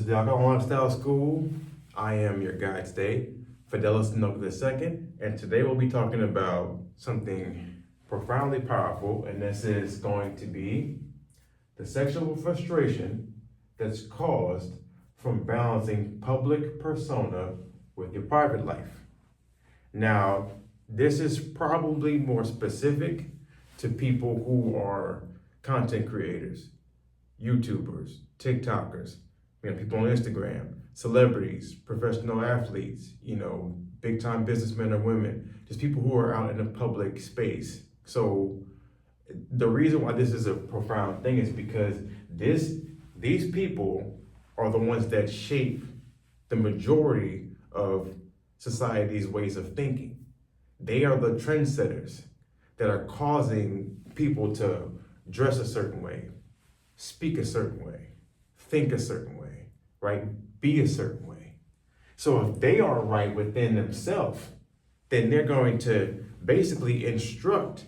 is the Alkalign Lifestyle School. I am your guide today, Fidelis Noble II, and today we'll be talking about something profoundly powerful, and this is going to be the sexual frustration that's caused from balancing public persona with your private life. Now, this is probably more specific to people who are content creators, YouTubers, TikTokers, people on Instagram, celebrities, professional athletes, big time businessmen or women, just people who are out in the public space. So the reason why this is a profound thing is because these people are the ones that shape the majority of society's ways of thinking. They are the trendsetters that are causing people to dress a certain way, speak a certain way, think a certain way, right? Be a certain way. So if they are right within themselves, then they're going to basically instruct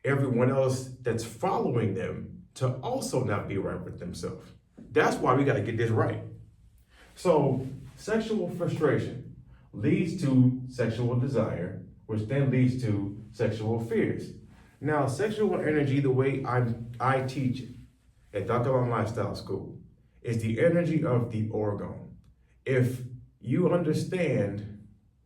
everyone else that's following them to also not be right with themselves. That's why we got to get this right. So sexual frustration leads to sexual desire, which then leads to sexual fears. Now, sexual energy, the way I teach it at the Alkalign Lifestyle School, is the energy of the organ. If you understand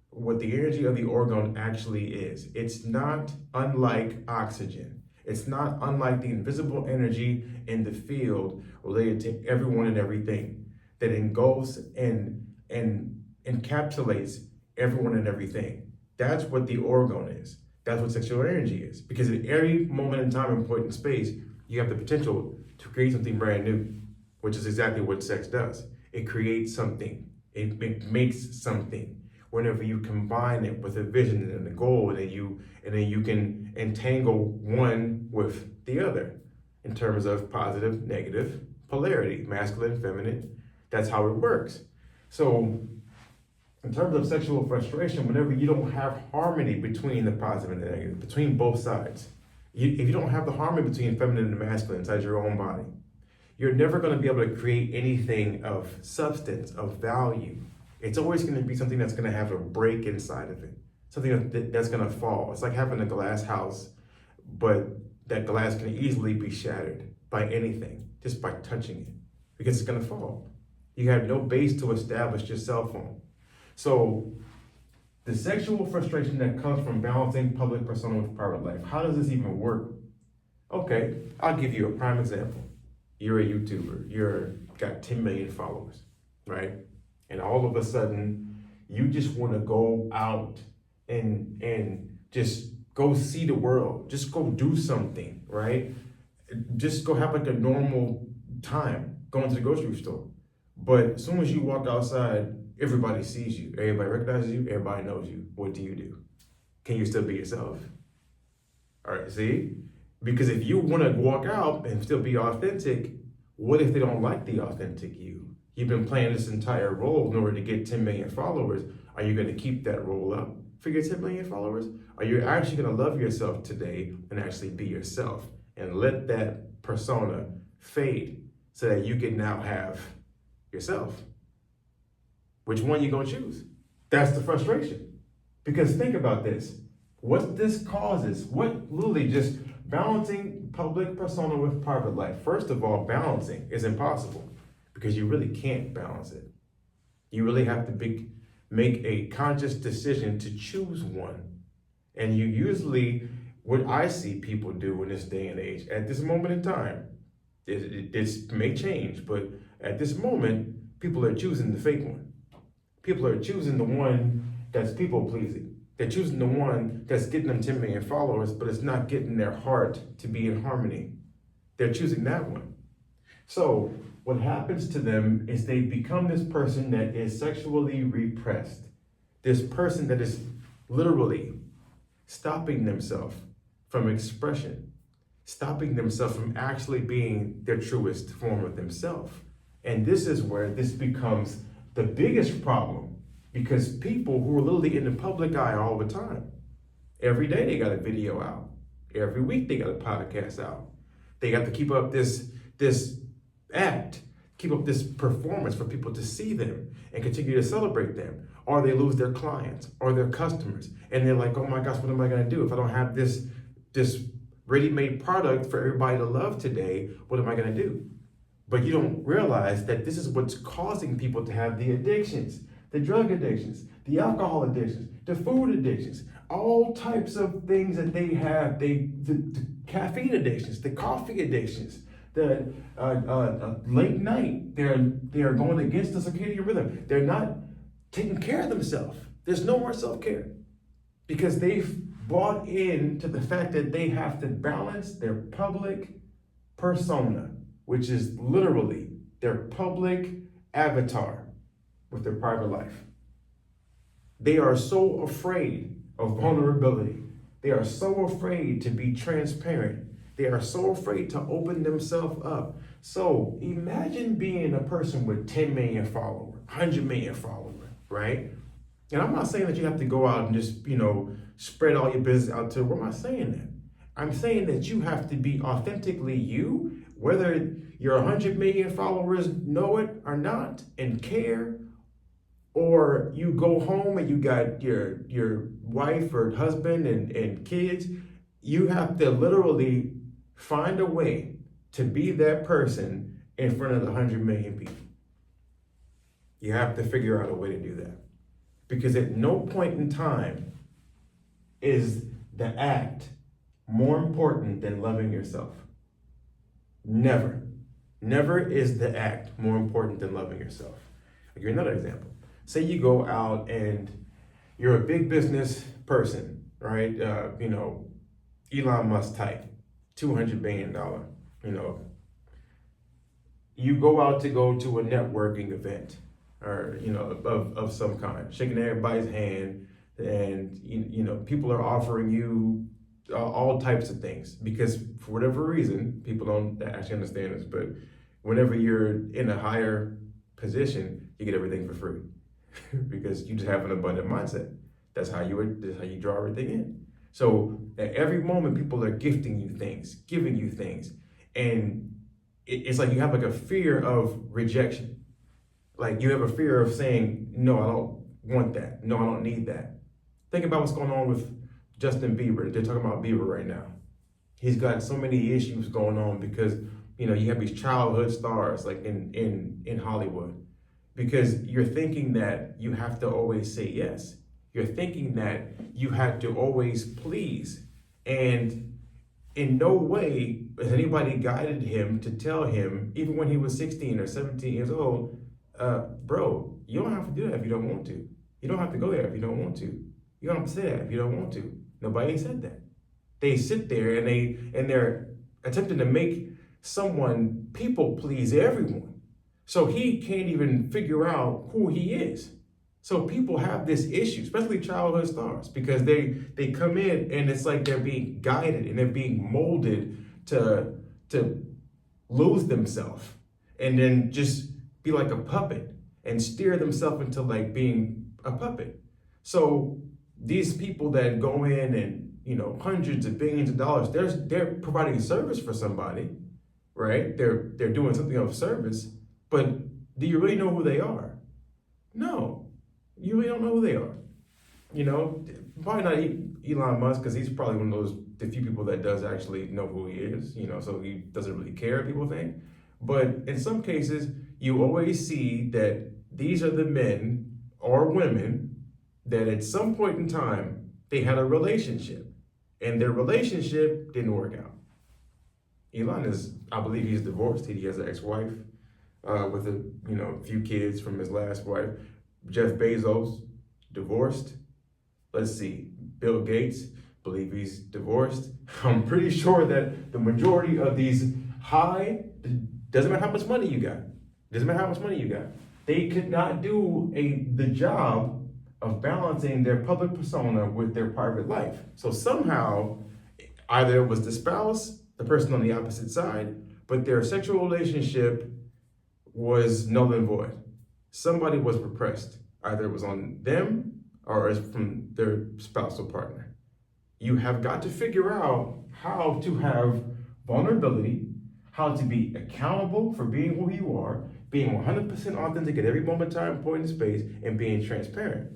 what the energy of the organ actually is, it's not unlike oxygen. It's not unlike the invisible energy in the field related to everyone and everything that engulfs and encapsulates everyone and everything. That's what the organ is. That's what sexual energy is. Because at every moment in time and point in space, you have the potential to create something brand new, which is exactly what sex does. It creates something. It makes something. Whenever you combine it with a vision and a goal, and then you can entangle one with the other in terms of positive, negative, polarity, masculine, feminine. That's how it works. So in terms of sexual frustration, whenever you don't have harmony between the positive and the negative, between both sides, if you don't have the harmony between feminine and masculine inside your own body, you're never going to be able to create anything of substance, of value. It's always going to be something that's going to have a break inside of it, something that's going to fall. It's like having a glass house, but that glass can easily be shattered by anything, just by touching it, because it's going to fall. You have no base to establish yourself on. So the sexual frustration that comes from balancing public persona with private life, how does this even work? Okay, I'll give you a prime example. You're a YouTuber, got 10 million followers, right? And all of a sudden, you just want to go out and just go see the world, just go do something, right? Just go have like a normal time going to the grocery store. But as soon as you walk outside, everybody sees you, everybody recognizes you, everybody knows you. What do? Can you still be yourself? All right, see? Because if you want to walk out and still be authentic, what if they don't like the authentic you? You've been playing this entire role in order to get 10 million followers. Are you going to keep that role up for your 10 million followers? Are you actually going to love yourself today and actually be yourself and let that persona fade so that you can now have yourself? Which one you going to choose? That's the frustration. Because think about this. What this causes, what literally just balancing public persona with private life. First of all, balancing is impossible because you really can't balance it. You really have to make a conscious decision to choose one. And you usually, what I see people do in this day and age, at this moment in time, this may change, but at this moment, people are choosing the fake one. People are choosing the one that's people pleasing. They're choosing the one that's getting them 10 million followers, but it's not getting their heart to be in harmony. They're choosing that one. So what happens to them is they become this person that is sexually repressed. This person that is literally stopping themselves from expression, stopping themselves from actually being their truest form of themselves. And this is where this becomes the biggest problem. Because people who are literally in the public eye all the time, every day they got a video out. Every week they got a podcast out. They got to keep up this act keep up this performance for people to see them and continue to celebrate them, or they lose their clients or their customers, and they're like, oh my gosh, what am I going to do if I don't have this ready-made product for everybody to love today? What am I going to do? But you don't realize that this is what's causing people to have the addictions, the drug addictions, the alcohol addictions, the food addictions, all types of things that they have, the caffeine addictions, the coffee addictions, the late night, they are going against the circadian rhythm. They're not taking care of themselves. There's no more self-care because they've bought into the fact that they have to balance their public persona, which is literally their public avatar, with their private life. They are so afraid of vulnerability. They are so afraid to be transparent. They are so afraid to open themselves up. So imagine being a person with 10 million followers, 100 million followers, right? And I'm not saying that you have to go out and just, spread all your business out to, I'm not saying that. I'm saying that you have to be authentically you, whether your 100 million followers know it or not and care, or you go home and you got your wife or husband and kids. You have to literally find a way to be that person in front of the 100 million people. You have to figure out a way to do that. Because at no point in time is the act more important than loving yourself. Never. Never is the act more important than loving yourself. I'll give you another example. Say you go out and you're a big business person, right? Elon Musk type, $200 billion, you go out to a networking event or, of some kind, shaking everybody's hand, and, people are offering you all types of things because for whatever reason, people don't actually understand this, but whenever you're in a higher position, you get everything for free because you just have an abundant mindset. That's how you draw everything in. So at every moment, people are gifting you things, giving you things. And it's like you have like a fear of rejection. Like you have a fear of saying, no, I don't want that. No, I don't need that. Think about what's going on with Justin Bieber. They're talking about Bieber right now. He's got so many issues going on because, you have these childhood stars like in Hollywood. Because you're thinking that you have to always say yes. You're thinking that you have to always please. And in no way has anybody guided him to tell him, even when he was 16 or 17 years old, bro, you don't have to do that if you don't want to. You don't have to go there if you don't want to. You don't have to say that if you don't want to. Nobody said that. They sit there and they're attempting to make someone people please everyone. So he can't even figure out who he is. So people have this issue, especially childhood stars, because they come in and it's like they're being guided and they're being molded to lose themselves and then just be like a puppet and steer themselves into like being a puppet. So these people that go in and, hundreds of billions of dollars, they're providing service for somebody, right? They're doing something of service, but do you really know who they are? No. You really don't know who they are. Probably not Elon Musk, because he's probably one of the few people that does actually know who he is, so he doesn't really care, people think. But in some cases, you always see that these are the men or women that at some point in time, they had a relationship and their relationship didn't work out. Elon I believe he's divorced. He has an ex-wife with a few kids from his last wife. Jeff Bezos, divorced. Let's see, Bill Gates, believe he's divorced. I'm pretty sure that the majority of these doesn't matter how much money you got. They could not do the job of balancing their public persona with their private life. So somehow, either it was the spouse, the person on the opposite side, but their sexual relationship was null and void. Somebody was repressed. Either it was on them or it's from their spousal partner. You have got to figure out how to have vulnerability, how to be accountable for being who you are. being 100% authentic at every moment, time, point, and space, and being transparent.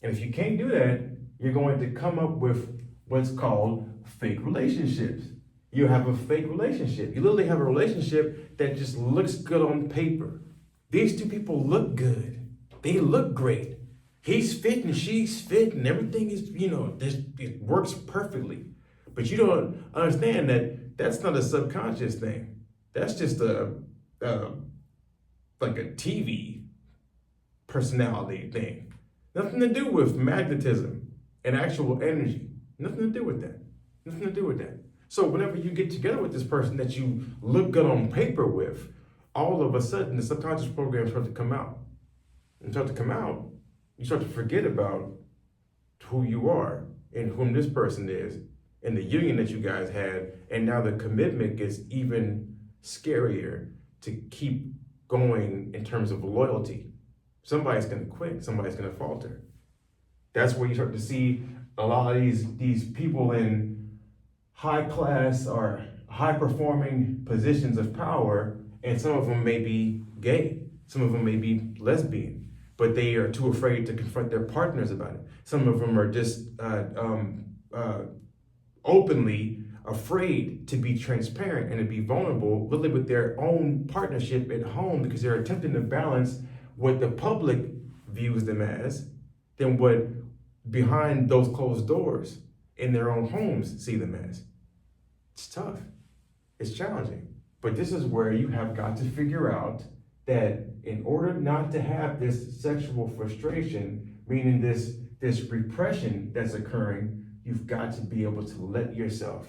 And if you can't do that, you're going to come up with what's called fake relationships. You have a fake relationship. You literally have a relationship that just looks good on paper. These two people look good. They look great. He's fit and she's fit and everything is, it works perfectly. But you don't understand that that's not a subconscious thing. That's just like a TV personality thing. Nothing to do with magnetism and actual energy. Nothing to do with that. Nothing to do with that. So whenever you get together with this person that you look good on paper with, all of a sudden the subconscious programs start to come out. And start to come out, you start to forget about who you are and whom this person is and the union that you guys had. And now the commitment gets even scarier to keep going in terms of loyalty. Somebody's going to quit. Somebody's going to falter. That's where you start to see a lot of these people in high class or high performing positions of power, and some of them may be gay, some of them may be lesbian, but they are too afraid to confront their partners about it. Some of them are just openly afraid to be transparent and to be vulnerable, literally with their own partnership at home, because they're attempting to balance what the public views them as than what behind those closed doors in their own homes see them as. It's tough. It's challenging. But this is where you have got to figure out that in order not to have this sexual frustration, meaning this repression that's occurring, you've got to be able to let yourself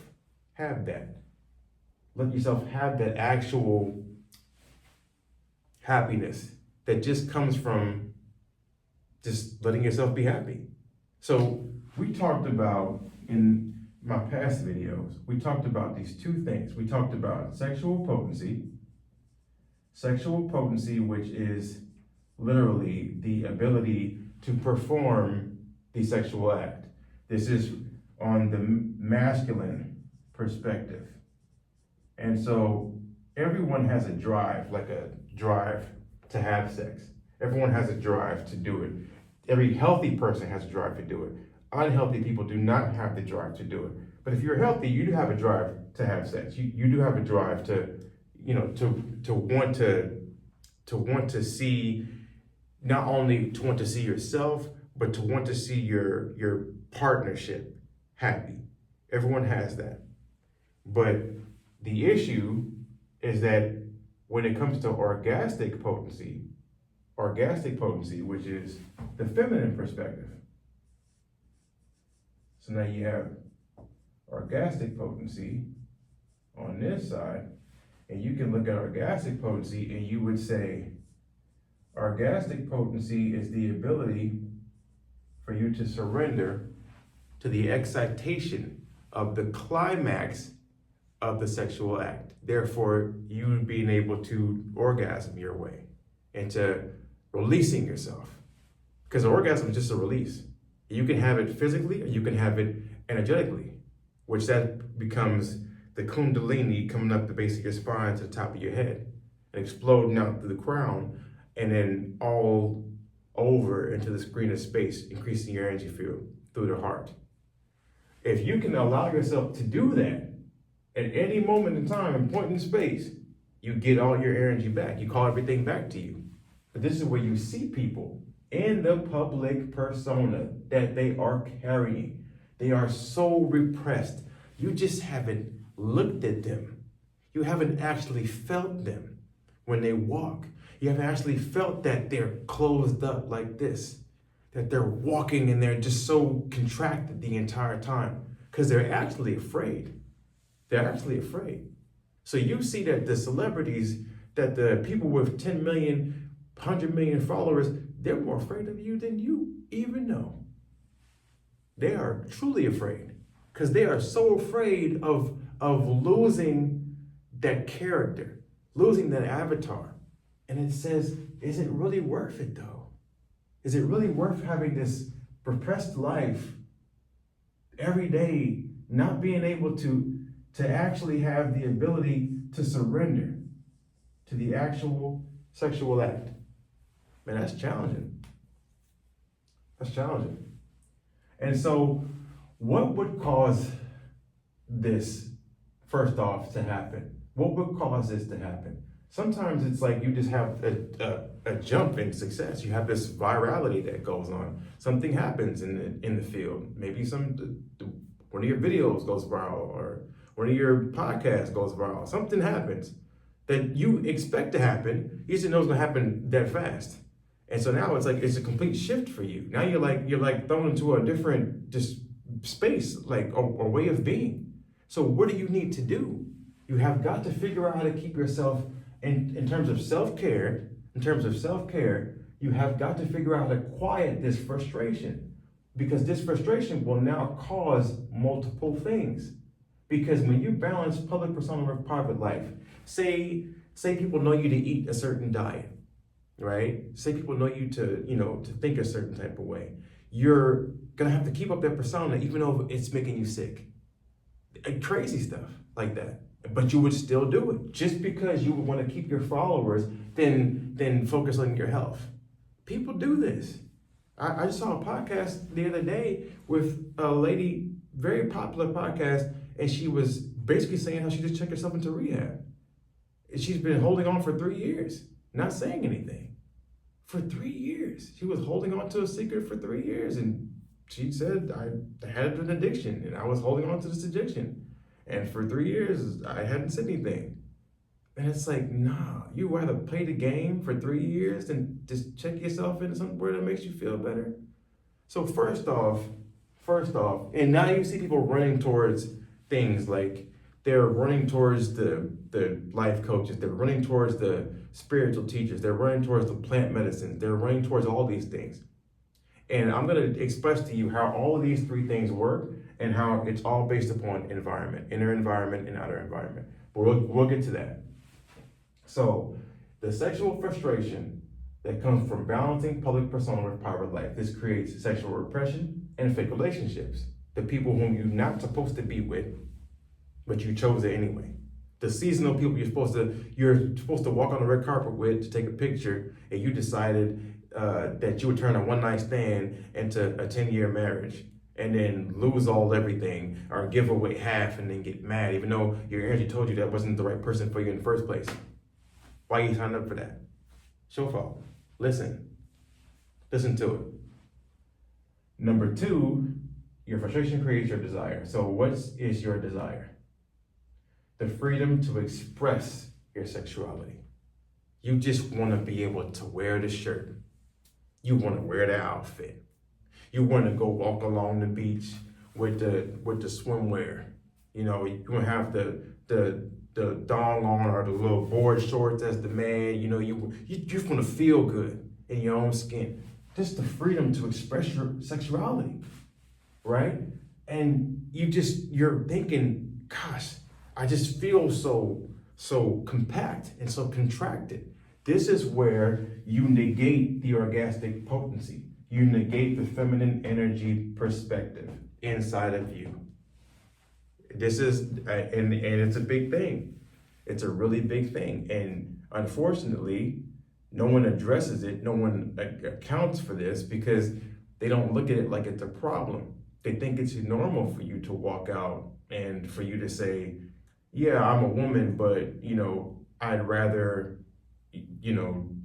have that. Let yourself have that actual happiness that just comes from just letting yourself be happy. So we talked about in my past videos, we talked about these two things. We talked about sexual potency, which is literally the ability to perform the sexual act. This is on the masculine perspective. And so everyone has a drive, like a drive to have sex. Everyone has a drive to do it. Every healthy person has a drive to do it. Unhealthy people do not have the drive to do it. But if you're healthy, you do have a drive to have sex. You do have a drive to want to see, not only to want to see yourself, but to want to see your partnership happy. Everyone has that. But the issue is that when it comes to orgastic potency, which is the feminine perspective. So now you have orgastic potency on this side, and you can look at orgastic potency and you would say, orgastic potency is the ability for you to surrender to the excitation of the climax of the sexual act. Therefore, you being able to orgasm your way into releasing yourself. Because orgasm is just a release. You can have it physically or you can have it energetically, which that becomes the kundalini coming up the base of your spine to the top of your head and exploding out through the crown and then all over into the screen of space, increasing your energy field through the heart. If you can allow yourself to do that at any moment in time and point in space, you get all your energy back. You call everything back to you. But this is where you see people in the public persona that they are carrying. They are so repressed. You just haven't looked at them. You haven't actually felt them when they walk. You haven't actually felt that they're closed up like this, that they're walking and they're just so contracted the entire time because they're actually afraid. They're actually afraid. So you see that the celebrities, that the people with 10 million, 100 million followers, they're more afraid of you than you even know. They are truly afraid because they are so afraid of losing that character, losing that avatar. And it says, is it really worth it though? Is it really worth having this repressed life every day, not being able to actually have the ability to surrender to the actual sexual act. Man, that's challenging. That's challenging. And so, what would cause this, first off, to happen? What would cause this to happen? Sometimes it's like you just have a jump in success. You have this virality that goes on. Something happens in the field. Maybe one of your videos goes viral, or one of your podcasts goes viral. Something happens that you expect to happen. You just didn't know it was gonna happen that fast. And so now it's a complete shift for you. Now you're like thrown into a different just space, like or way of being. So what do you need to do? You have got to figure out how to keep yourself in terms of self-care. In terms of self-care, you have got to figure out how to quiet this frustration, because this frustration will now cause multiple things. Because when you balance public persona with private life, say people know you to eat a certain diet, right? Say people know you to think a certain type of way. You're gonna have to keep up that persona even though it's making you sick. Crazy stuff like that. But you would still do it just because you would want to keep your followers, then focus on your health. People do this. I just saw a podcast the other day with a lady, very popular podcast, and she was basically saying how she just checked herself into rehab. She's been holding on for 3 years, not saying anything. For 3 years. She was holding on to a secret for 3 years, and she said, I had an addiction, and I was holding on to this addiction. And for 3 years, I hadn't said anything. And it's like, nah, you rather play the game for 3 years than just check yourself into somewhere that makes you feel better. So first off, and now you see people running towards things like they're running towards the life coaches, they're running towards the spiritual teachers, they're running towards the plant medicine, they're running towards all these things. And I'm gonna express to you how all of these three things work and how it's all based upon environment, inner environment and outer environment. But we'll get to that. So the sexual frustration that comes from balancing public persona with private life, this creates sexual repression and fake relationships. The people whom you're not supposed to be with, but you chose it anyway. The seasonal people you're supposed to walk on the red carpet with to take a picture, and you decided that you would turn a one-night stand into a 10-year marriage, and then lose everything, or give away half and then get mad, even though your energy told you that wasn't the right person for you in the first place. Why you signed up for that? It's your fault. Listen to it. Number two, your frustration creates your desire. So what is your desire? The freedom to express your sexuality. You just want to be able to wear the shirt. You want to wear the outfit. You want to go walk along the beach with the swimwear. You know, you want to have the dong on, or the little board shorts as the man. You know, you just want to feel good in your own skin. Just the freedom to express your sexuality, right? And you're thinking, gosh, I just feel so compact and so contracted. This is where you negate the orgasmic potency. You negate the feminine energy perspective inside of you. This is, and it's a big thing. It's a really big thing. And unfortunately, no one addresses it. No one accounts for this because they don't look at it like it's a problem. They think it's normal for you to walk out and for you to say, yeah, I'm a woman, but, I'd rather,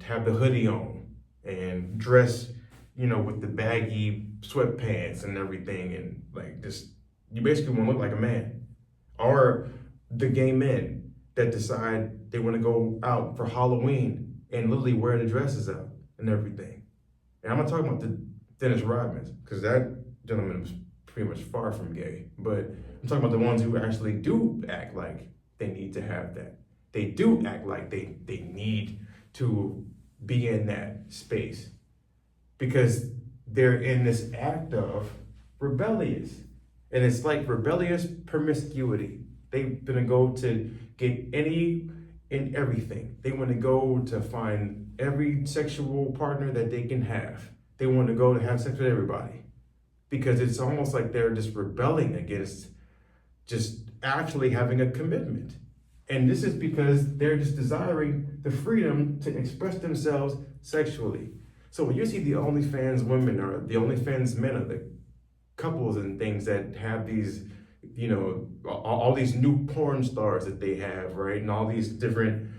have the hoodie on and dress, with the baggy sweatpants and everything. And you basically want to look like a man. Or the gay men that decide they want to go out for Halloween and literally wear the dresses out and everything. And I'm not talking about the Dennis Rodmans, because that gentleman was pretty much far from gay. But I'm talking about the ones who actually do act like they need to have that. They do act like they need to be in that space because they're in this act of rebellious. And it's like rebellious promiscuity. They're gonna go to get any and everything. They want to go to find every sexual partner that they can have. They want to go to have sex with everybody because it's almost like they're just rebelling against just actually having a commitment. And this is because they're just desiring the freedom to express themselves sexually. So when you see the OnlyFans women or the OnlyFans men or the couples and things that have these, all these new porn stars that they have, right? And all these different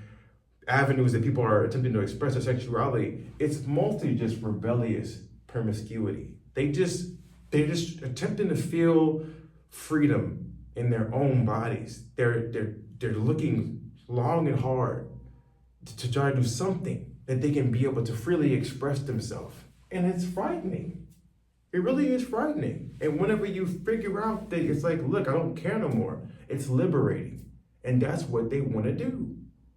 avenues that people are attempting to express their sexuality, it's mostly just rebellious promiscuity. They're just attempting to feel freedom in their own bodies. They're looking long and hard to try to do something that they can be able to freely express themselves. And it's frightening. It really is frightening. And whenever you figure out that it's like, look, I don't care no more, it's liberating. And that's what they want to do.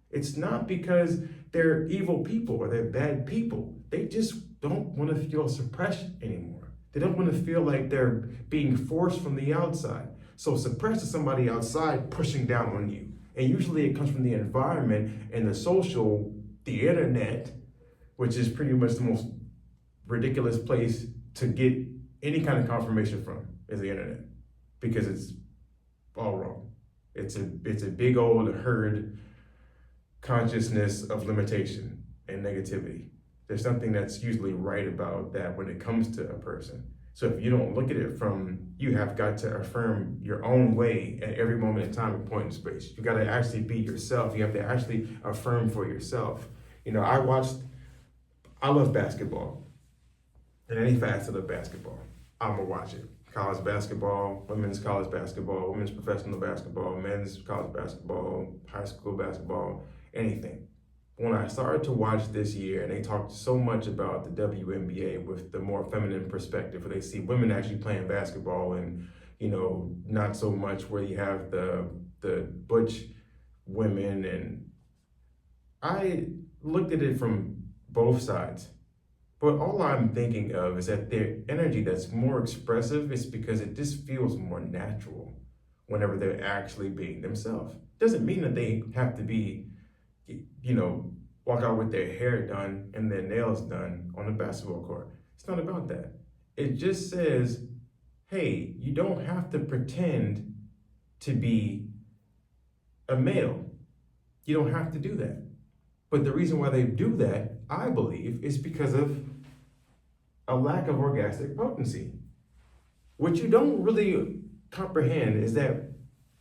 It's not because they're evil people or they're bad people. They just don't want to feel suppression anymore. They don't want to feel like they're being forced from the outside. So suppress is somebody outside pushing down on you. And usually it comes from the environment and the internet, which is pretty much the most ridiculous place to get any kind of confirmation from, is the internet, because it's all wrong. It's a big old herd consciousness of limitation and negativity. There's something that's usually right about that when it comes to a person. So if you don't look at it from, you have got to affirm your own way at every moment in time and point in space. You got to actually be yourself. You have to actually affirm for yourself. I love basketball, and any facet of basketball, I'm gonna watch it. College basketball, women's college basketball, women's professional basketball, men's college basketball, high school basketball, anything. When I started to watch this year, and they talked so much about the WNBA with the more feminine perspective, where they see women actually playing basketball and, not so much where you have the butch women. And I looked at it from both sides. But all I'm thinking of is that their energy that's more expressive is because it just feels more natural whenever they're actually being themselves. Doesn't mean that they have to be, walk out with their hair done and their nails done on a basketball court. It's not about that. It just says, hey, you don't have to pretend to be a male. You don't have to do that. But the reason why they do that, I believe, is because of a lack of orgasmic potency. What you don't really comprehend is that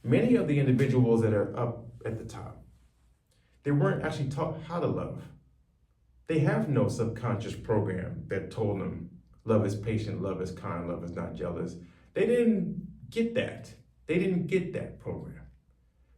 many of the individuals that are up at the top, they weren't actually taught how to love. They have no subconscious program that told them love is patient, love is kind, love is not jealous. They didn't get that. They didn't get that program.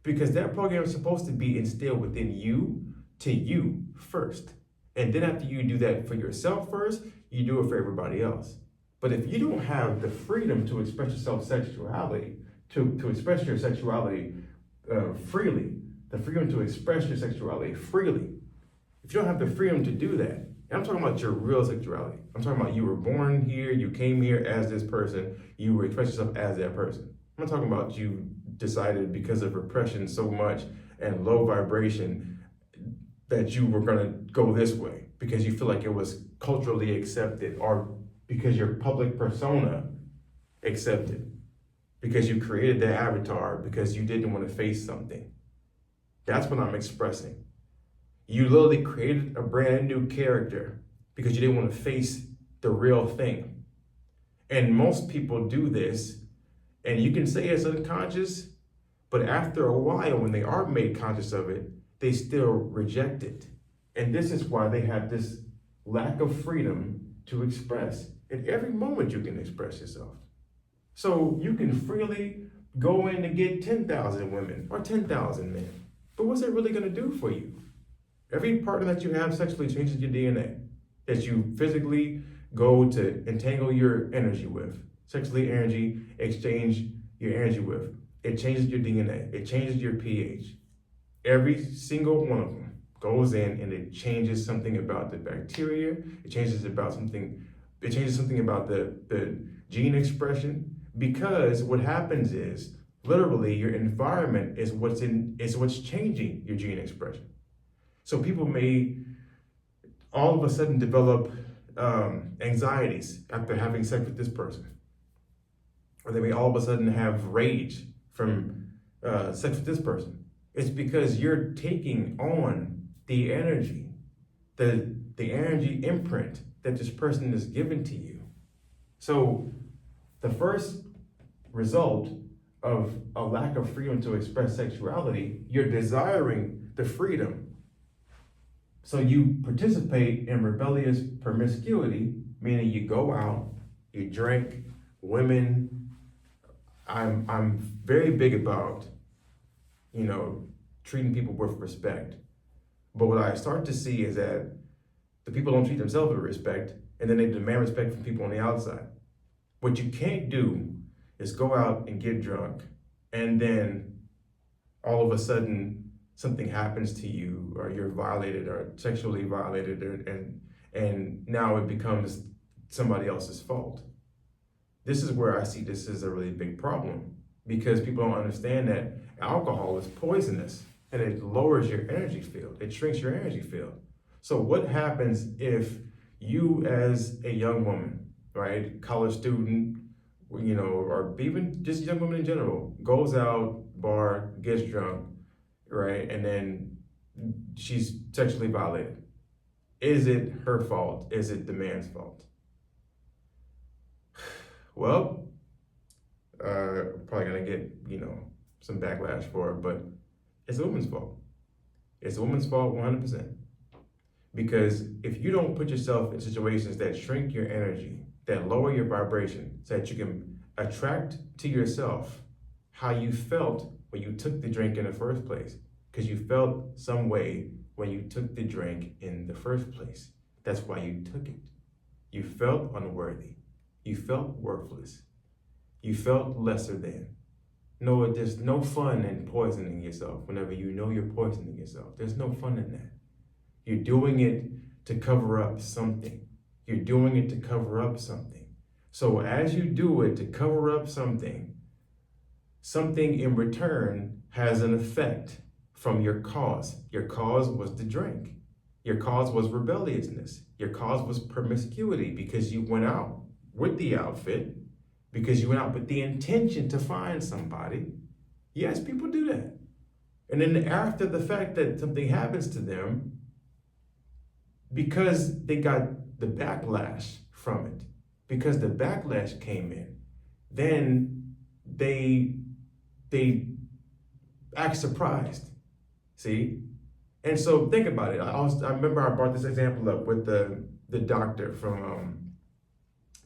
Because that program is supposed to be instilled within you to you first. And then after you do that for yourself first, you do it for everybody else. But if you don't have the freedom to express yourself sexuality, to express your sexuality freely, the freedom to express your sexuality freely, if you don't have the freedom to do that, and I'm talking about your real sexuality. I'm talking about you were born here, you came here as this person, you express yourself as that person. I'm not talking about you decided because of repression so much and low vibration that you were gonna go this way because you feel like it was culturally accepted, or because your public persona accepted, because you created the avatar because you didn't want to face something. That's what I'm expressing. You literally created a brand new character because you didn't want to face the real thing. And most people do this, and you can say it's unconscious, but after a while, when they are made conscious of it, they still reject it. And this is why they have this lack of freedom to express. At every moment you can express yourself. So you can freely go in to get 10,000 women or 10,000 men. But what's that really gonna do for you? Every partner that you have sexually changes your DNA, that you physically go to entangle your energy with. Sexually energy, exchange your energy with. It changes your DNA, it changes your pH. Every single one of them goes in and it changes something about the bacteria, it changes something about the gene expression, because what happens is literally your environment is what's changing your gene expression. So people may all of a sudden develop anxieties after having sex with this person, or they may all of a sudden have rage from sex with this person. It's because you're taking on the energy, the energy imprint that this person is giving to you. So the first result of a lack of freedom to express sexuality, you're desiring the freedom. So you participate in rebellious promiscuity, meaning you go out, you drink, women. I'm very big about, treating people with respect. But what I start to see is that the people don't treat themselves with respect, and then they demand respect from people on the outside. What you can't do is go out and get drunk, and then all of a sudden something happens to you, or you're violated or sexually violated, and now it becomes somebody else's fault. This is where I see this is a really big problem, because people don't understand that alcohol is poisonous and it lowers your energy field. It shrinks your energy field. So what happens if you, as a young woman, right, college student, or even just young women in general, goes out, bar, gets drunk, right, and then she's sexually violated? Is it her fault? Is it the man's fault? Well, probably gonna get, some backlash for it, but it's a woman's fault. It's a woman's fault 100%. Because if you don't put yourself in situations that shrink your energy, that lower your vibration, so that you can attract to yourself how you felt when you took the drink in the first place, because you felt some way when you took the drink in the first place. That's why you took it. You felt unworthy. You felt worthless. You felt lesser than. No, there's no fun in poisoning yourself whenever you know you're poisoning yourself. There's no fun in that. You're doing it to cover up something. You're doing it to cover up something. So as you do it to cover up something, something in return has an effect from your cause. Your cause was the drink. Your cause was rebelliousness. Your cause was promiscuity, because you went out with the outfit, because you went out with the intention to find somebody. Yes, people do that. And then after the fact that something happens to them, because they got the backlash from it, because the backlash came in, then they act surprised. See? And so think about it. I remember I brought this example up with the doctor from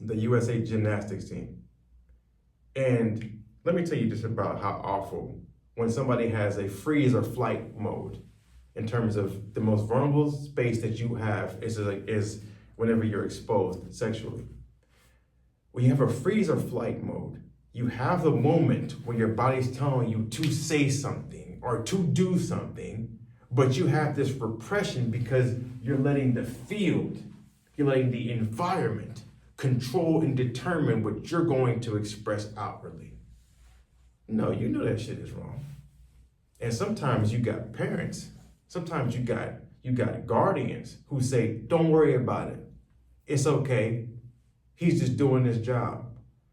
the USA gymnastics team. And let me tell you just about how awful when somebody has a freeze or flight mode, in terms of the most vulnerable space that you have is whenever you're exposed sexually. When you have a freeze or flight mode, you have the moment when your body's telling you to say something or to do something, but you have this repression because you're letting the field, you're letting the environment control and determine what you're going to express outwardly. No, you know that shit is wrong. And sometimes you got parents, sometimes you got guardians who say, don't worry about it. It's okay. He's just doing his job.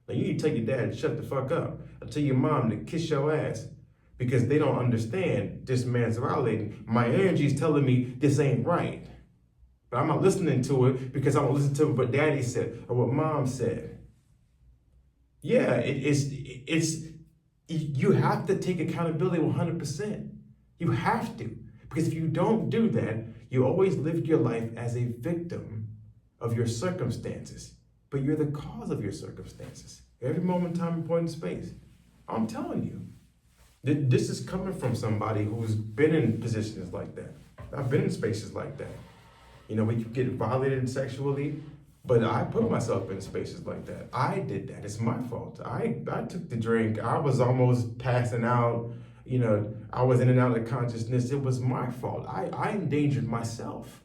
Now you need to tell your dad to shut the fuck up. Or tell your mom to kiss your ass, because they don't understand this man's violating. My energy is telling me this ain't right. But I'm not listening to it because I don't listen to what daddy said or what mom said. Yeah, it's you have to take accountability 100%. You have to. Because if you don't do that, you always live your life as a victim of your circumstances. But you're the cause of your circumstances. Every moment, time, and point in space. I'm telling you. This is coming from somebody who's been in positions like that. I've been in spaces like that. We get violated sexually, but I put myself in spaces like that. I did that. It's my fault. I took the drink. I was almost passing out. I was in and out of consciousness. It was my fault. I endangered myself.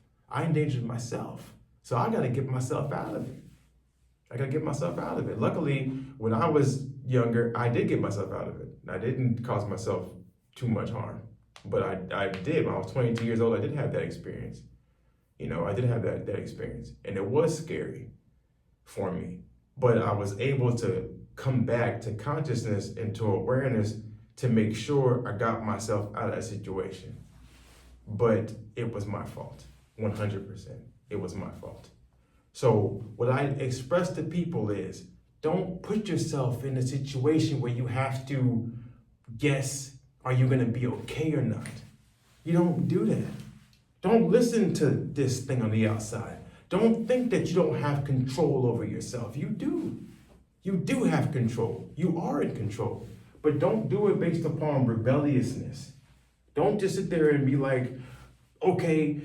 So I got to get myself out of it. Luckily, when I was younger, I did get myself out of it. I didn't cause myself too much harm, but I did. When I was 22 years old, I did have that experience. I did have that experience, and it was scary for me, but I was able to come back to consciousness and to awareness to make sure I got myself out of that situation. But it was my fault, 100%. It was my fault. So what I express to people is, don't put yourself in a situation where you have to guess, are you gonna be okay or not? You don't do that. Don't listen to this thing on the outside. Don't think that you don't have control over yourself. You do. You do have control. You are in control. But don't do it based upon rebelliousness. Don't just sit there and be like, okay,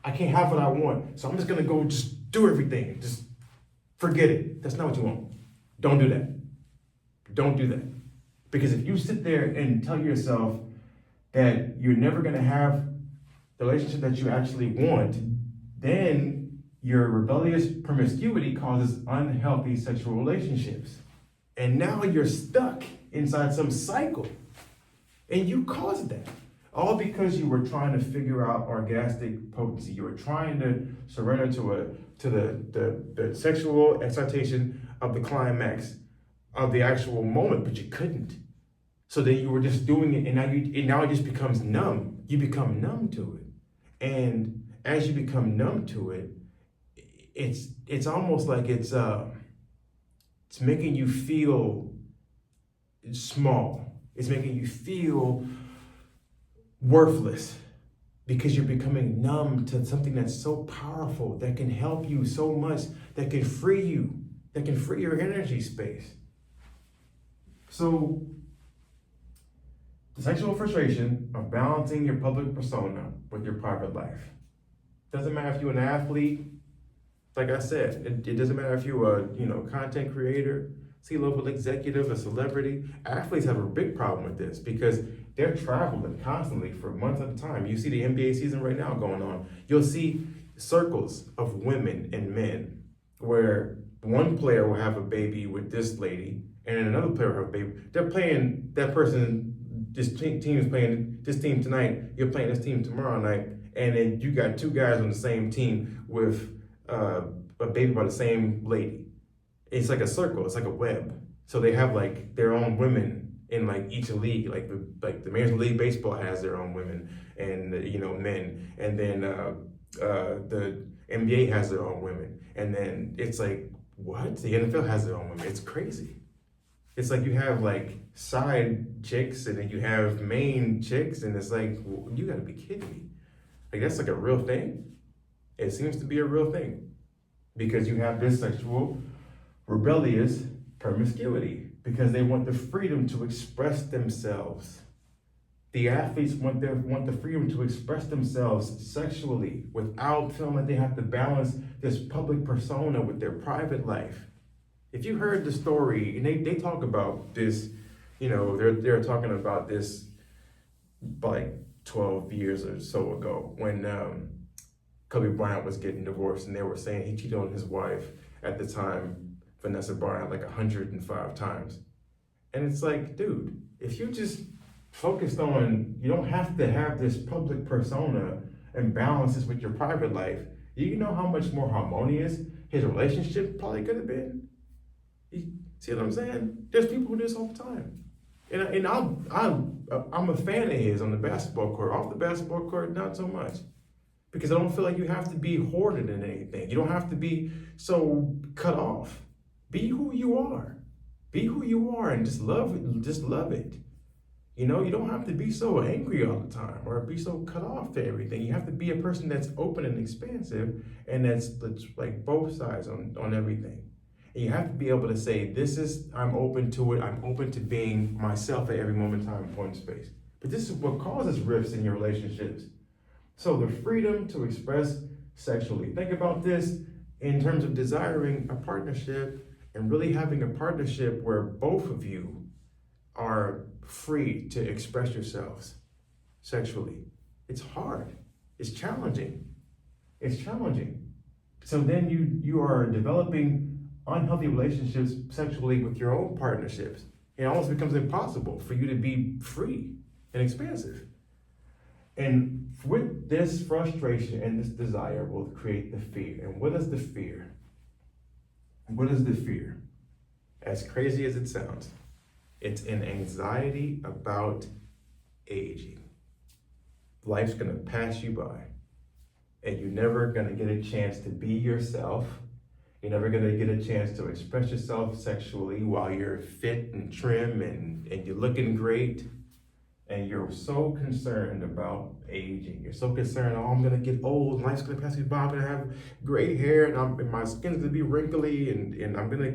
I can't have what I want, so I'm just gonna go just do everything. Just forget it. That's not what you want. Don't do that. Don't do that. Because if you sit there and tell yourself that you're never gonna have the relationship that you actually want, then your rebellious promiscuity causes unhealthy sexual relationships. And now you're stuck inside some cycle. And you caused that. All because you were trying to figure out orgasmic potency. You were trying to surrender to the sexual excitation of the climax of the actual moment, but you couldn't. So then you were just doing it, and now it just becomes numb. You become numb to it. And as you become numb to it, it's almost like it's making you feel small. It's making you feel worthless because you're becoming numb to something that's so powerful, that can help you so much, that can free you, that can free your energy space. So the sexual frustration of balancing your public persona with your private life. Doesn't matter if you're an athlete, like I said, it doesn't matter if you're a content creator, C-level executive, a celebrity. Athletes have a big problem with this because they're traveling constantly for months at a time. You see the NBA season right now going on. You'll see circles of women and men where one player will have a baby with this lady and then another player will have a baby. They're playing that person, this team is playing this team tonight, you're playing this team tomorrow night, and then you got two guys on the same team with a baby by the same lady. It's like a circle, it's like a web. So they have like their own women in like each league, like the Major League Baseball has their own women and men, and then the NBA has their own women, and then it's like, what? The NFL has their own women. It's crazy. It's like you have like side chicks and then you have main chicks, and it's like, well, you gotta be kidding me. Like that's like a real thing? It seems to be a real thing because you have this sexual rebellious promiscuity because they want the freedom to express themselves. The athletes want the freedom to express themselves sexually without feeling like they have to balance this public persona with their private life. If you heard the story, and they talk about this, they're talking about this like 12 years or so ago when Kobe Bryant was getting divorced, and they were saying he cheated on his wife at the time, Vanessa Bryant, like 105 times. And it's like, dude, if you just focused on, you don't have to have this public persona and balance this with your private life, you know how much more harmonious his relationship probably could have been? You see what I'm saying? There's people who do this all the time. And I'm a fan of his on the basketball court. Off the basketball court, not so much. Because I don't feel like you have to be hoarded in anything. You don't have to be so cut off. Be who you are. Be who you are and just love it. Just love it. You don't have to be so angry all the time or be so cut off to everything. You have to be a person that's open and expansive, and that's like both sides on everything. And you have to be able to say, I'm open to it. I'm open to being myself at every moment, time, point, and space. But this is what causes rifts in your relationships. So the freedom to express sexually. Think about this in terms of desiring a partnership and really having a partnership where both of you are free to express yourselves sexually. It's hard. It's challenging. It's challenging. So then you are developing unhealthy relationships sexually with your own partnerships. It almost becomes impossible for you to be free and expansive. And with this frustration and this desire will create the fear. And what is the fear? What is the fear? As crazy as it sounds, It's an anxiety about aging. Life's gonna pass you by, and you're never gonna get a chance to be yourself. You're never gonna get a chance to express yourself sexually while you're fit and trim and you're looking great. And you're so concerned about aging. You're so concerned, oh, I'm gonna get old, life's gonna pass me by, I'm gonna have gray hair, and my skin's gonna be wrinkly, and I'm gonna,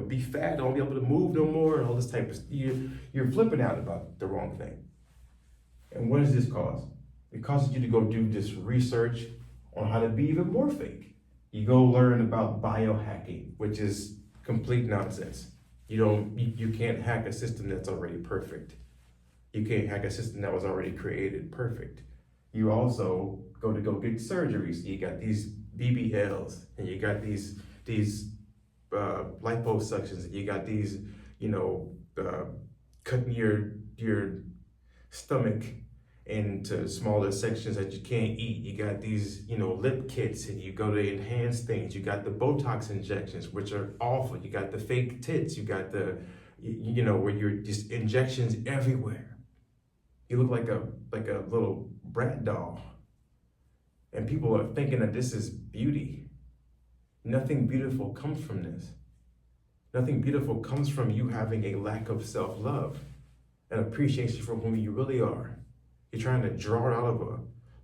be fat, I won't be able to move no more, and all this type of stuff. You're flipping out about the wrong thing. And what does this cause? It causes you to go do this research on how to be even more fake. You go learn about biohacking, which is complete nonsense. You can't hack a system that's already perfect. You can't hack a system that was already created perfect. You also go get surgeries. You got these BBLs, and you got these liposuctions, and you got these, cutting your stomach into smaller sections that you can't eat. You got these, lip kits, and you go to enhance things. You got the Botox injections, which are awful. You got the fake tits. You got the, where you're just injections everywhere. You look like a little brat doll. And people are thinking that this is beauty. Nothing beautiful comes from this. Nothing beautiful comes from you having a lack of self-love and appreciation for who you really are. You're trying to draw it out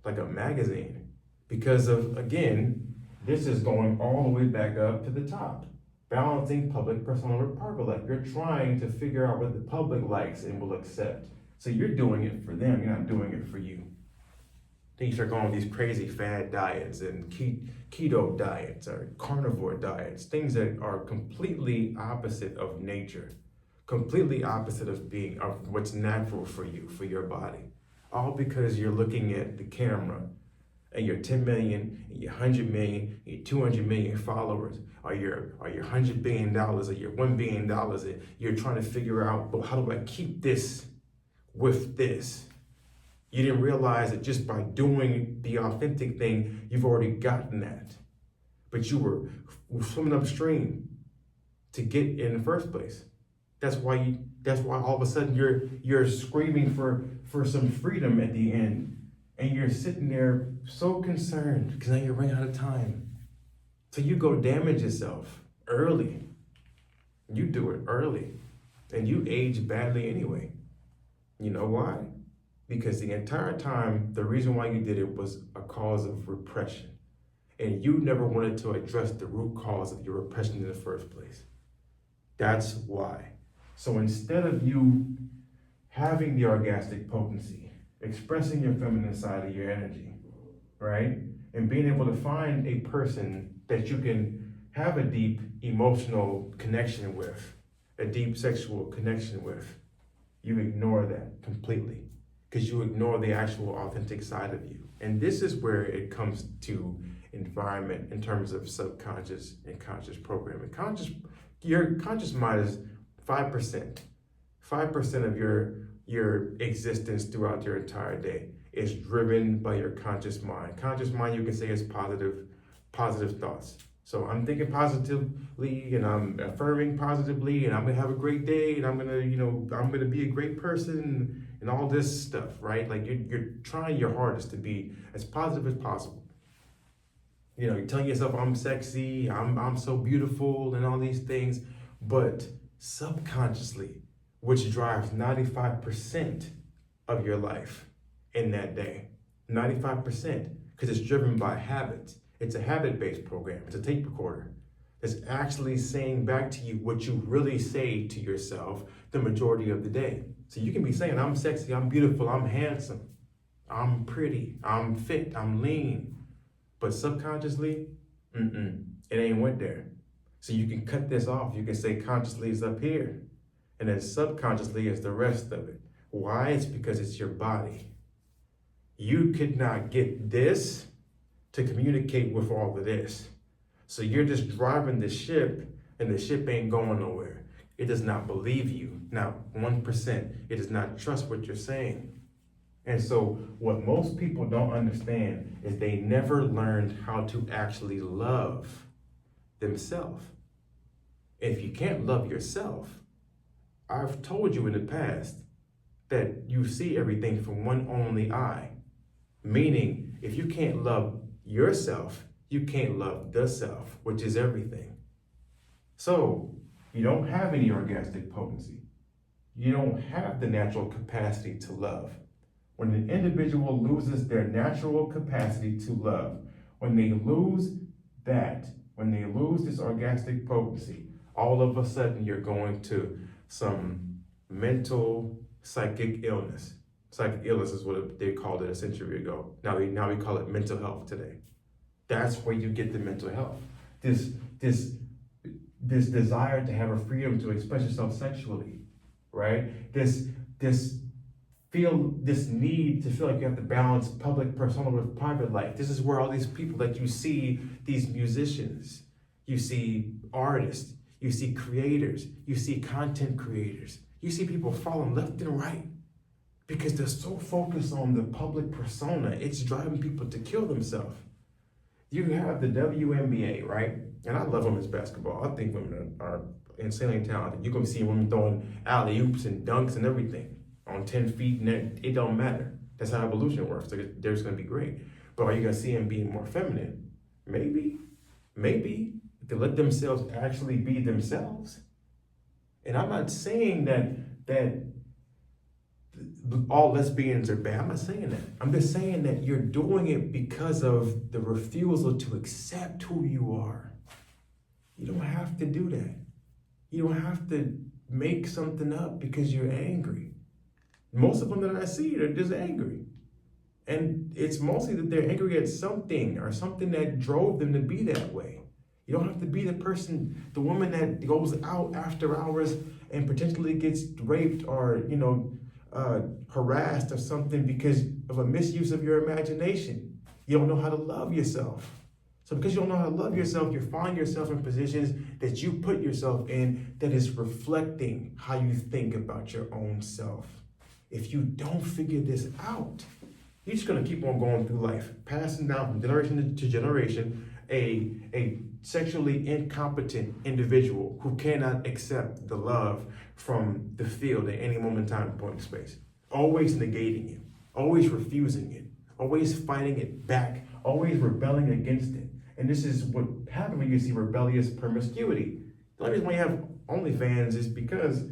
of a magazine because of, again, this is going all the way back up to the top. Balancing public persona with private life. You're trying to figure out what the public likes and will accept. So you're doing it for them, you're not doing it for you. Then you start going with these crazy fad diets and keto diets or carnivore diets, things that are completely opposite of nature, completely opposite of what's natural for you, for your body. All because you're looking at the camera and your 10 million, and your 100 million, your 200 million followers, or your $100 billion, or your $1 billion, and you're trying to figure out, well, how do I keep this with this? You didn't realize that just by doing the authentic thing, you've already gotten that. But you were swimming upstream to get in the first place. That's why all of a sudden you're screaming for some freedom at the end. And you're sitting there so concerned because now you're running out of time. So you go damage yourself early. You do it early. And you age badly anyway. You know why? Because the entire time, the reason why you did it was a cause of repression. And you never wanted to address the root cause of your repression in the first place. That's why. So instead of you having the orgasmic potency, expressing your feminine side of your energy, right? And being able to find a person that you can have a deep emotional connection with, a deep sexual connection with, you ignore that completely because you ignore the actual authentic side of you. And this is where it comes to environment in terms of subconscious and conscious programming. Your conscious mind is 5%. 5% of your existence throughout your entire day is driven by your conscious mind. Conscious mind, you can say, is positive thoughts. So I'm thinking positively and I'm affirming positively and I'm gonna have a great day and I'm gonna be a great person and all this stuff, right? Like you're trying your hardest to be as positive as possible. You're telling yourself I'm sexy, I'm so beautiful and all these things, but subconsciously, which drives 95% of your life in that day, 95%, because it's driven by habits. It's a habit-based program. It's a tape recorder that's actually saying back to you what you really say to yourself the majority of the day. So you can be saying, I'm sexy, I'm beautiful, I'm handsome, I'm pretty, I'm fit, I'm lean. But subconsciously, it ain't went there. So you can cut this off. You can say consciously is up here. And then subconsciously is the rest of it. Why? It's because it's your body. You could not get this to communicate with all of this. So you're just driving the ship and the ship ain't going nowhere. It does not believe you, not 1%. It does not trust what you're saying. And so what most people don't understand is they never learned how to actually love themselves. If you can't love yourself, I've told you in the past that you see everything from one only eye. Meaning, if you can't love yourself, you can't love the self, which is everything. So, you don't have any orgasmic potency. You don't have the natural capacity to love. When an individual loses their natural capacity to love, when they lose that, when they lose this orgasmic potency, all of a sudden you're going to some mental psychic illness. Psychic illness is what they called it a century ago. Now we call it mental health today. That's where you get the mental health. This desire to have a freedom to express yourself sexually, right? This need to feel like you have to balance public persona with private life. This is where all these people that you see, these musicians, you see artists, you see creators, you see content creators, you see people falling left and right because they're so focused on the public persona, it's driving people to kill themselves. You have the WNBA, right? And I love women's basketball. I think women are insanely talented. You're going to see women throwing alley-oops and dunks and everything on 10 feet, and it don't matter. That's how evolution works. They're just going to be great. But are you going to see them being more feminine? Maybe. To let themselves actually be themselves. And I'm not saying that all lesbians are bad. I'm not saying that. I'm just saying that you're doing it because of the refusal to accept who you are. You don't have to do that. You don't have to make something up because you're angry. Most of them that I see, they're just angry. And it's mostly that they're angry at something or something that drove them to be that way. You don't have to be the woman that goes out after hours and potentially gets raped or, harassed or something because of a misuse of your imagination. You don't know how to love yourself. So because you don't know how to love yourself, you find yourself in positions that you put yourself in that is reflecting how you think about your own self. If you don't figure this out, you're just gonna keep on going through life, passing down from generation to generation, a sexually incompetent individual who cannot accept the love from the field at any moment in time, point in space. Always negating it, always refusing it, always fighting it back, always rebelling against it. And this is what happens when you see rebellious promiscuity. The only reason why you have OnlyFans is because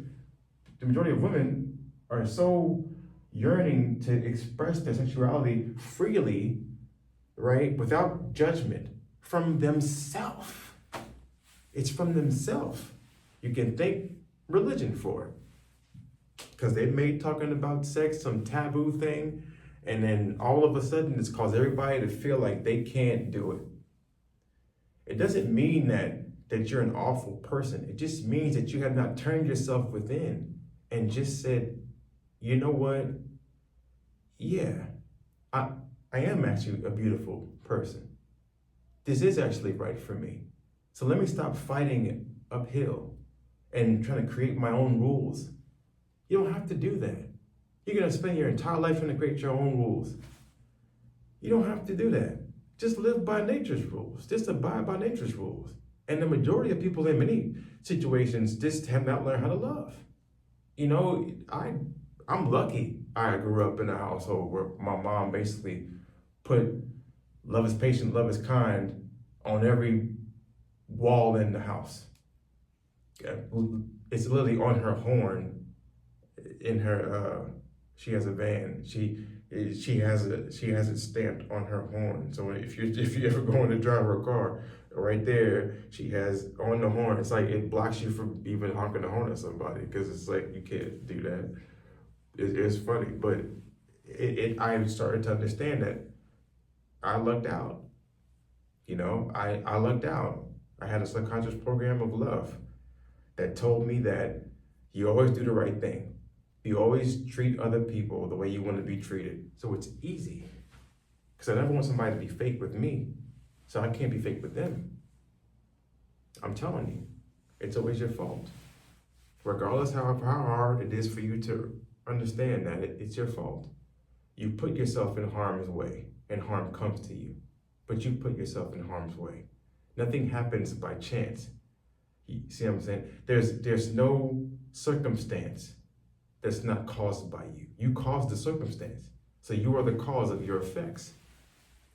the majority of women are so yearning to express their sexuality freely, right, without judgment, from themselves. It's from themselves. You can thank religion for it, because they made talking about sex some taboo thing, and then all of a sudden it's caused everybody to feel like they can't do it. It doesn't mean that you're an awful person. It just means that you have not turned yourself within and just said, you know what? Yeah, I am actually a beautiful person. This is actually right for me. So let me stop fighting it uphill and trying to create my own rules. You don't have to do that. You're gonna spend your entire life trying to create your own rules. You don't have to do that. Just live by nature's rules. Just abide by nature's rules. And the majority of people in many situations just have not learned how to love. I'm lucky I grew up in a household where my mom basically put love is patient, love is kind on every wall in the house. It's literally on her horn. In her, she has a van. She has it stamped on her horn. So if you ever going to drive her car, right there, she has on the horn. It's like it blocks you from even honking the horn at somebody, because it's like you can't do that. It's funny, but I started to understand that I lucked out. I lucked out. I had a subconscious program of love that told me that you always do the right thing. You always treat other people the way you want to be treated. So it's easy. Because I never want somebody to be fake with me, so I can't be fake with them. I'm telling you, it's always your fault. Regardless how hard it is for you to understand that it's your fault. You put yourself in harm's way, and harm comes to you. But you put yourself in harm's way. Nothing happens by chance. You see what I'm saying? There's no circumstance that's not caused by you. You caused the circumstance. So you are the cause of your effects.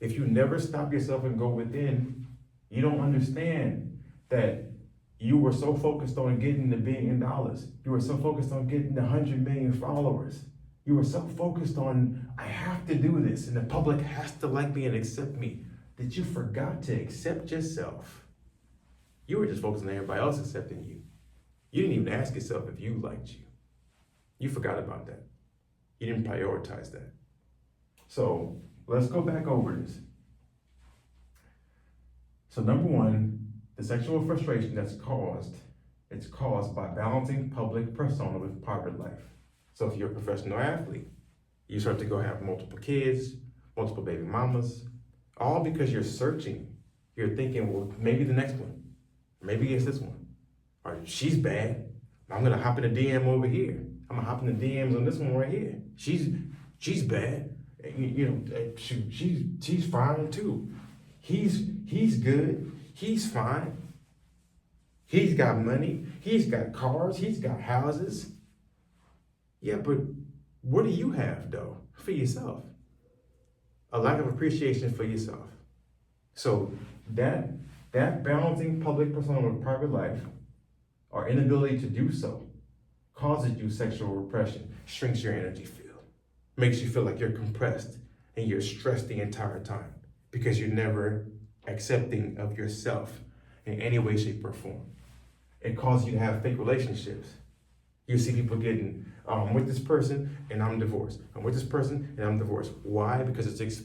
If you never stop yourself and go within, you don't understand that you were so focused on getting the $1 billion. You were so focused on getting the 100 million followers. You were so focused on, I have to do this and the public has to like me and accept me, that you forgot to accept yourself. You were just focused on everybody else accepting you. You didn't even ask yourself if you liked you. You forgot about that. You didn't prioritize that. So let's go back over this. So number one, the sexual frustration it's caused by balancing public persona with private life. So if you're a professional athlete, you start to go have multiple kids, multiple baby mamas, all because you're searching. You're thinking, well, maybe the next one, maybe it's this one, or she's bad. I'm gonna hop in the DM over here. I'm gonna hop in the DMs on this one right here. She's bad. She's fine too. He's good. He's fine. He's got money. He's got cars. He's got houses. Yeah, but what do you have though for yourself? A lack of appreciation for yourself. So that balancing public persona with private life, or inability to do so, causes you sexual repression, shrinks your energy field, makes you feel like you're compressed and you're stressed the entire time because you're never accepting of yourself in any way, shape, or form. It causes you to have fake relationships. You see people getting, I'm with this person and I'm divorced. I'm with this person and I'm divorced. Why? Because it's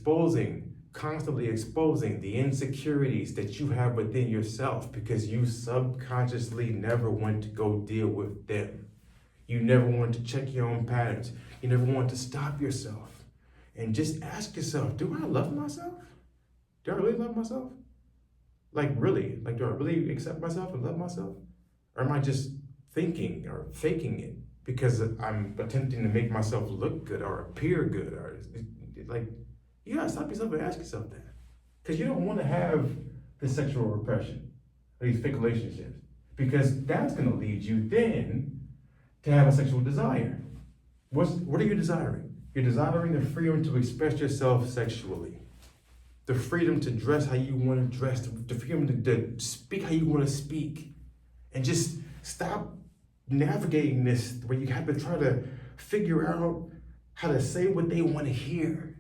constantly exposing the insecurities that you have within yourself because you subconsciously never want to go deal with them. You never want to check your own patterns. You never want to stop yourself and just ask yourself, do I love myself? Do I really love myself? Like really? Like, do I really accept myself and love myself? Or am I just thinking or faking it because I'm attempting to make myself look good or appear good? Or like, you gotta stop yourself and ask yourself that. Because you don't want to have this sexual repression, these fake relationships, because that's gonna lead you then to have a sexual desire. What are you desiring? You're desiring the freedom to express yourself sexually. The freedom to dress how you want to dress, the freedom to speak how you want to speak. And just stop navigating this where you have to try to figure out how to say what they want to hear.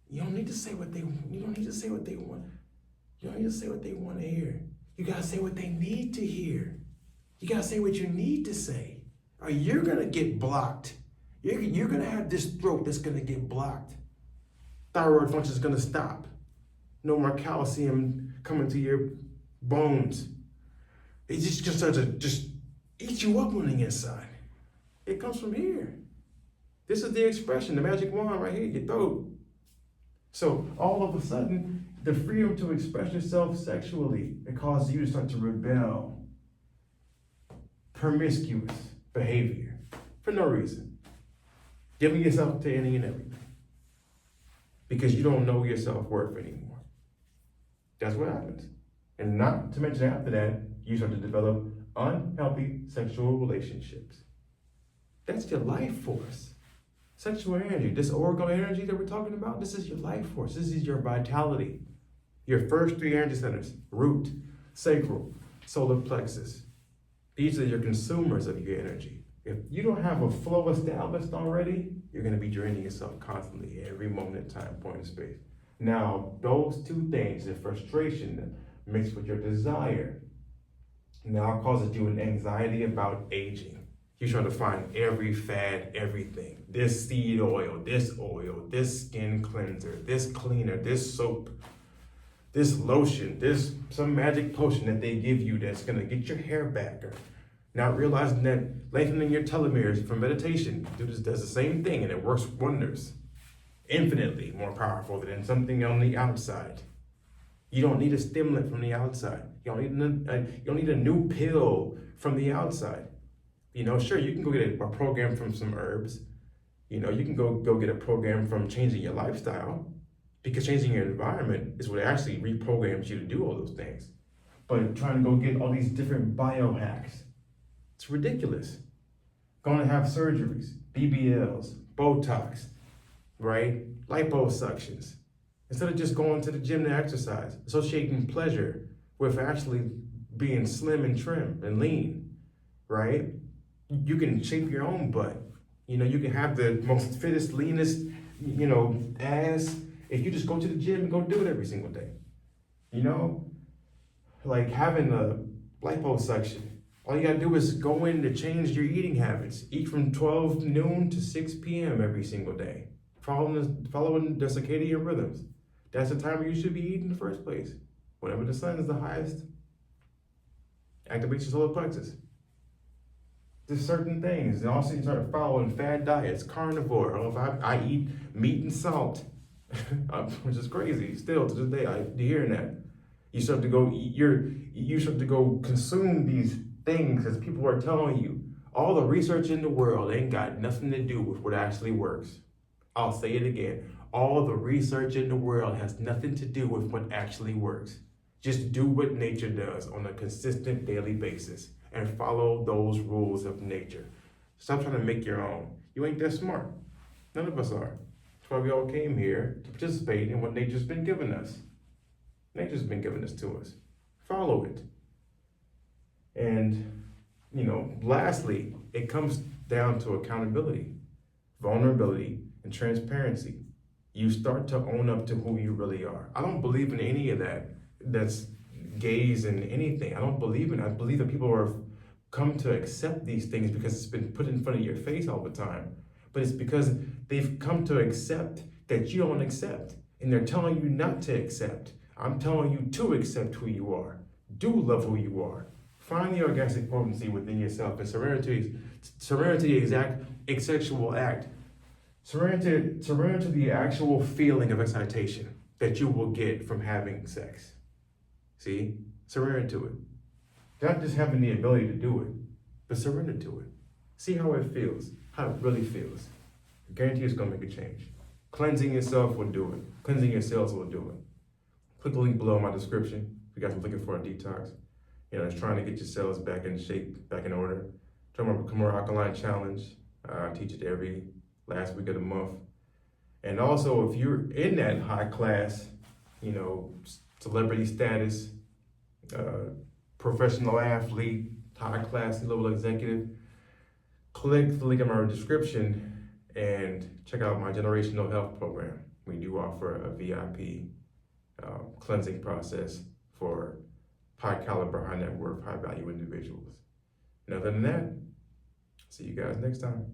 You don't need to say what they want. You don't need to say what they want. You don't need to say what they want to hear. You gotta say what they need to hear. You gotta say what you need to say, or you're gonna get blocked. You're gonna have this throat that's gonna get blocked. Thyroid function is gonna stop. No more calcium coming to your bones. It's just gonna start to just eat you up on the inside. It comes from here. This is the expression, the magic wand right here, your throat. So all of a sudden, the freedom to express yourself sexually, it causes you to start to rebel. Promiscuous behavior for no reason. Giving yourself to any and everything. Because you don't know your self-worth anymore. That's what happens. And not to mention after that, you start to develop unhealthy sexual relationships. That's your life force. Sexual energy, this orgasm energy that we're talking about, this is your life force. This is your vitality. Your first 3 energy centers, root, sacral, solar plexus. These are your consumers of your energy. If you don't have a flow established already, you're going to be draining yourself constantly every moment in time, point in space. Now, those 2 things, the frustration mixed with your desire, now causes you an anxiety about aging. You're trying to find every fad, everything. This seed oil, this skin cleanser, this cleaner, this soap, this lotion, this some magic potion that they give you that's gonna get your hair back. Or not realizing that lengthening your telomeres from meditation does the same thing and it works wonders. Infinitely more powerful than something on the outside. You don't need a stimulant from the outside. You don't need a new pill from the outside. You know, sure, you can go get a program from some herbs. You know, you can go get a program from changing your lifestyle, because changing your environment is what actually reprograms you to do all those things. but trying to go get all these different biohacks. It's ridiculous. Going to have surgeries, BBLs, Botox, right? Liposuctions. Instead of just going to the gym to exercise, associating pleasure with actually being slim and trim and lean, right? You can shape your own butt. You know, you can have the most fittest, leanest, ass if you just go to the gym and go do it every single day. You know, like having a liposuction. All you gotta do is go in to change your eating habits. Eat from 12 noon to 6 p.m. every single day. Following the circadian rhythms. That's the time you should be eating in the first place. Whenever the sun is the highest, activates your solar plexus. There's certain things. And also you start following fad diets, carnivore. If I eat meat and salt, which is crazy. Still to this day, I'm hearing that. You start to go eat you start to go consume these things as people are telling you. All the research in the world ain't got nothing to do with what actually works. I'll say it again. All the research in the world has nothing to do with what actually works. Just do what nature does on a consistent daily basis and follow those rules of nature. Stop trying to make your own. You ain't that smart. None of us are. That's why we all came here to participate in what nature's been giving us. Nature's been giving this to us. Follow it. And, lastly, it comes down to accountability, vulnerability, and transparency. You start to own up to who you really are. I don't believe in any of that's gaze and anything. I don't believe in it. I believe that people are come to accept these things because it's been put in front of your face all the time. But it's because they've come to accept that you don't accept. And they're telling you not to accept. I'm telling you to accept who you are. Do love who you are. Find the orgasmic potency within yourself and surrender to the exact sexual act. Surrender to the actual feeling of excitation that you will get from having sex. See? Surrender to it. Not just having the ability to do it, but surrender to it. See how it feels, how it really feels. I guarantee it's gonna make a change. Cleansing yourself will do it. Cleansing your cells will do it. Click the link below in my description if you guys are looking for a detox. It's trying to get your cells back in shape, back in order. Trying to become more alkalign challenge. I teach it every last week of the month. And also, if you're in that high class, celebrity status, professional athlete, high class level executive, click the link in my description and check out my generational health program. We do offer a VIP cleansing process for high caliber, high net worth, high value individuals. And other than that, see you guys next time.